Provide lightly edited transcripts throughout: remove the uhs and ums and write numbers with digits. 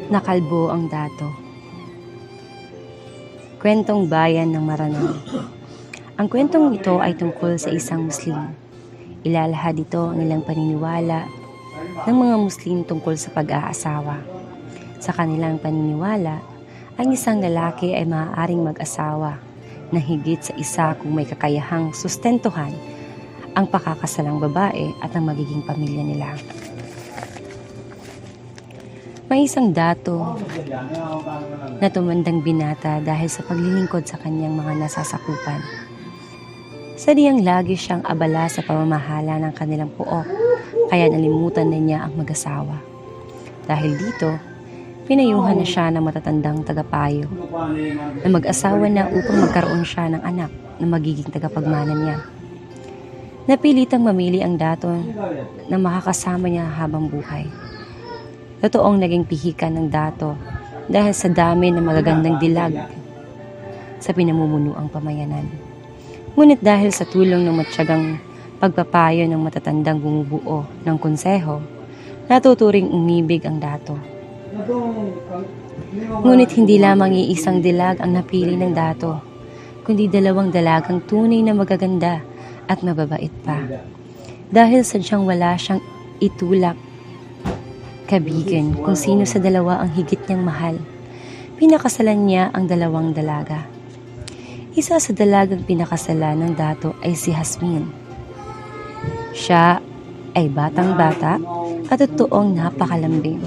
Nakalbo ang dato. Kwentong bayan ng Maranao. Ang kwentong ito ay tungkol sa isang Muslim. Ilalahad ito ang ilang paniniwala ng mga Muslim tungkol sa pag-aasawa. Sa kanilang paniniwala, ang isang lalaki ay maaaring mag-asawa na higit sa isa kung may kakayahang sustentuhan ang pakakasalang babae at ang magiging pamilya nila. May isang dato na tumandang binata dahil sa paglilingkod sa kanyang mga nasasakupan. Sadyang lagi siyang abala sa pamamahala ng kanilang pook, kaya nalimutan na niya ang mag-asawa. Dahil dito, pinayuhan na siya ng matatandang tagapayo na mag-asawa na upang magkaroon siya ng anak na magiging tagapagmana niya. Napilitang mamili ang dato na makakasama niya habang buhay. Totoong naging pihikan ng dato dahil sa dami ng magagandang dilag sa pinamumunuang pamayanan. Ngunit dahil sa tulong ng matyagang pagpapayo ng matatandang bumubuo ng konseho, natuturing umibig ang dato. Ngunit hindi lamang iisang dilag ang napili ng dato, kundi dalawang dalagang tunay na magaganda at mababait pa. Dahil sadyang wala siyang itulak kabigan kung sino sa dalawa ang higit niyang mahal, pinakasalan niya ang dalawang dalaga. Isa sa dalagang pinakasalan ng dato ay si Jasmine. Siya ay batang-bata at totoong napakalambing.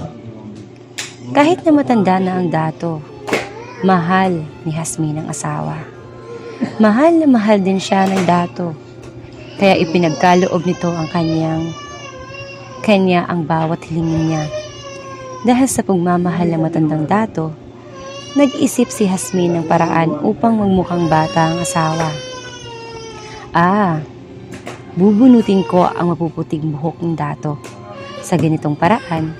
Kahit na matanda na ang dato, mahal ni Jasmine ang asawa. Mahal na mahal din siya ng dato, kaya ipinagkaloob nito ang kanya ang bawat hilingin niya. Dahil sa pagmamahal ng matandang dato, nag-isip si Jasmine ng paraan upang magmukhang bata ang asawa. Bubunutin ko ang mapuputing buhok ng dato. Sa ganitong paraan,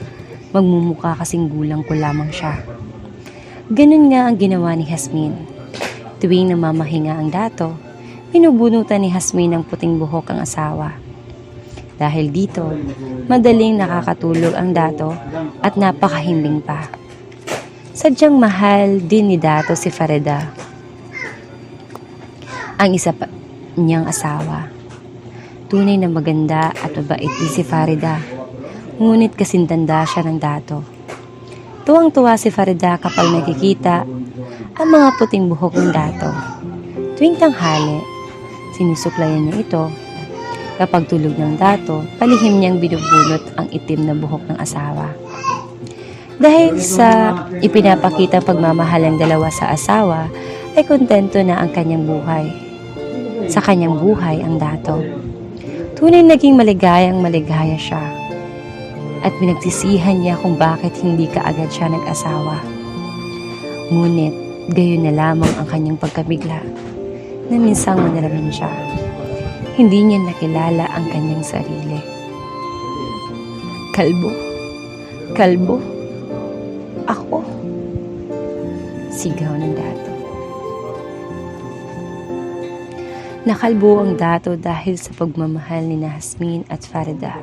magmumukha kasing gulang ko lamang siya. Ganun nga ang ginawa ni Jasmine. Tuwing namamahinga ang dato, pinubunutan ni Jasmine ng puting buhok ang asawa. Dahil dito, madaling nakakatulog ang dato at napakahimbing pa. Sadyang mahal din ni dato si Farida, ang isa pa niyang asawa. Tunay na maganda at mabait din si Farida, ngunit kasintanda siya ng dato. Tuwang-tuwa si Farida kapag nakikita ang mga puting buhok ng dato. Tuwing tanghali, sinusuklayan niya ito. Kapag tulog ng dato, palihim niyang binubunot ang itim na buhok ng asawa. Dahil sa ipinapakita pagmamahal ng dalawa sa asawa, ay kontento na ang kanyang buhay. Sa kanyang buhay ang dato. Tunay naging maligaya siya. At pinagsisihan niya kung bakit hindi kaagad siya nag-asawa. Ngunit, gayon na lamang ang kanyang pagkabigla na minsang manalamin siya. Hindi niya nakilala ang kanyang sarili. Kalbo, ako. Sigaw ng dato. Nakalbo ang dato dahil sa pagmamahal ni Jasmine at Farida.